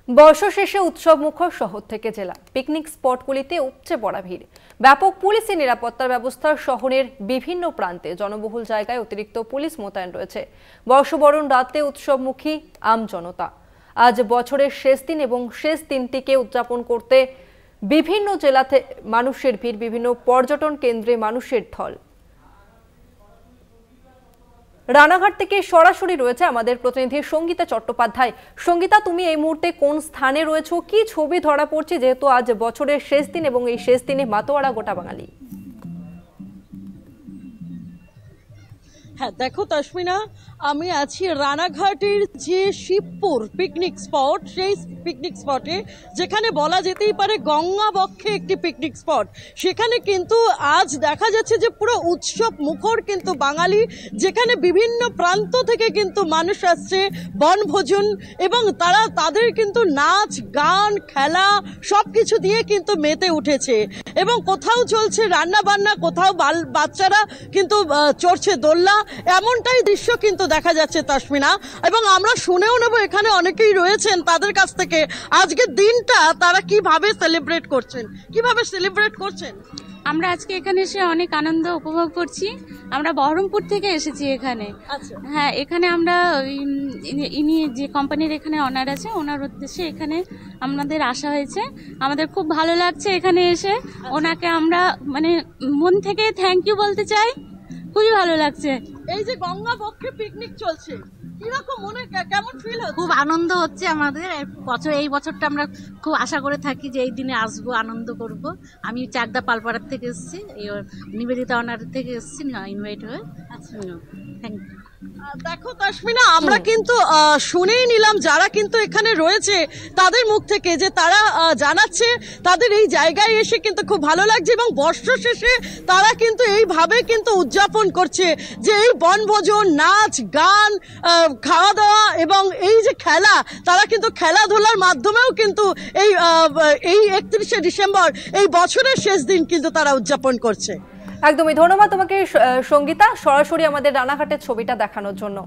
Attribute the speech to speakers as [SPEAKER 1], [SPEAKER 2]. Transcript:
[SPEAKER 1] বর্ষা শেষে উৎসব মুখর শহর থেকে জেলা পিকনিক স্পটগুলিতে উপচে পড়া ভিড়। ব্যাপক পুলিশি নিরাপত্তার ব্যবস্থা শহরের বিভিন্ন প্রান্তে জনবহুল জায়গায় অতিরিক্ত পুলিশ মোতায়েন রয়েছে। বর্ষবরণ রাতে উৎসবমুখী আমজনতা। আজ বছরের শেষ দিন এবং শেষ দিনটিকে উদযাপন করতে বিভিন্ন জেলাতে মানুষের ভিড়, বিভিন্ন পর্যটন কেন্দ্রে মানুষের ঢল। রানাঘাট থেকে সরাসরি রয়েছে আমাদের প্রতিনিধি সঙ্গীতা চট্টোপাধ্যায়। সঙ্গীতা, তুমি এই মুহূর্তে কোন স্থানে রয়েছো, কি ছবি ধরা পড়ছে যেহেতু আজ বছরের শেষ দিন এবং এই শেষ দিনে মাতোয়ারা গোটা বাঙালি?
[SPEAKER 2] হ্যাঁ দেখো তাসমিনা, আমি আছি রানাঘাটের যে শিবপুর পিকনিক স্পট, সেই পিকনিক স্পটে যেখানে বলা যেতেই পারে গঙ্গা বক্ষে একটি পিকনিক স্পট। সেখানে কিন্তু আজ দেখা যাচ্ছে যে পুরো উৎসব মুখর কিন্তু বাঙালি, যেখানে বিভিন্ন প্রান্ত থেকে কিন্তু মানুষ আসছে বনভোজন, এবং তাদের কিন্তু নাচ গান খেলা সব কিছু দিয়ে কিন্তু মেতে উঠেছে। এবং কোথাও চলছে রান্না বান্না, কোথাও বাচ্চারা কিন্তু চড়ছে দোলনা, এমনটাই দৃশ্য কিন্তু দেখা যাচ্ছে তাসমিনা। এবং আমরা শুনেও নেব এখানে অনেকেই রয়েছেন, তাদের কাছ থেকে আজকের দিনটা তারা কিভাবে সেলিব্রেট করছেন।
[SPEAKER 3] আমরা আজকে এখানে এসে অনেক আনন্দ উপভোগ করছি। আমরা বহরমপুর থেকে এসেছি এখানে। হ্যাঁ, এখানে আমরা ইনি যে কোম্পানির এখানে অনার আছে, ওনার উদ্দেশ্যে এখানে আমাদের আসা হয়েছে। আমাদের খুব ভালো লাগছে এখানে এসে। ওনাকে আমরা মানে মন থেকে থ্যাংক ইউ বলতে চাই, খুবই ভালো লাগছে।
[SPEAKER 2] এই যে গঙ্গা বক্ষে পিকনিক চলছে, কিরকম মনে কেমন ফিল হচ্ছে?
[SPEAKER 4] খুব আনন্দ হচ্ছে আমাদের। এই বছরটা আমরা খুব আশা করে থাকি যে এই দিনে আসবো, আনন্দ করব। আমি চাকদা পালপাড়ার থেকে এসেছি, নিবেদিতা অনার থেকে এসেছি ইনভাইট হয়ে। Thank you.
[SPEAKER 2] দেখো তাসমিনা, আমরা কিন্তু শুনেই নিলাম যারা কিন্তু এখানে রয়েছে তাদের মুখ থেকে, যে তারা জানাচ্ছে তাদের এই জায়গায় এসে কিন্তু খুব ভালো লাগছে এবং বর্ষ শেষে তারা কিন্তু এইভাবে কিন্তু উদযাপন করছে, যে এই বনভোজন, নাচ গান, খাওয়া দাওয়া এবং এই যে খেলা, তারা কিন্তু খেলাধুলার মাধ্যমেও কিন্তু এই 31শে ডিসেম্বর এই বছরের শেষ দিন কিন্তু তারা উদযাপন করছে।
[SPEAKER 1] একদমই ধন্যবাদ তোমাকে সঙ্গীতা, সরাসরি আমাদের রানাঘাটের ছবিটা দেখানোর জন্য।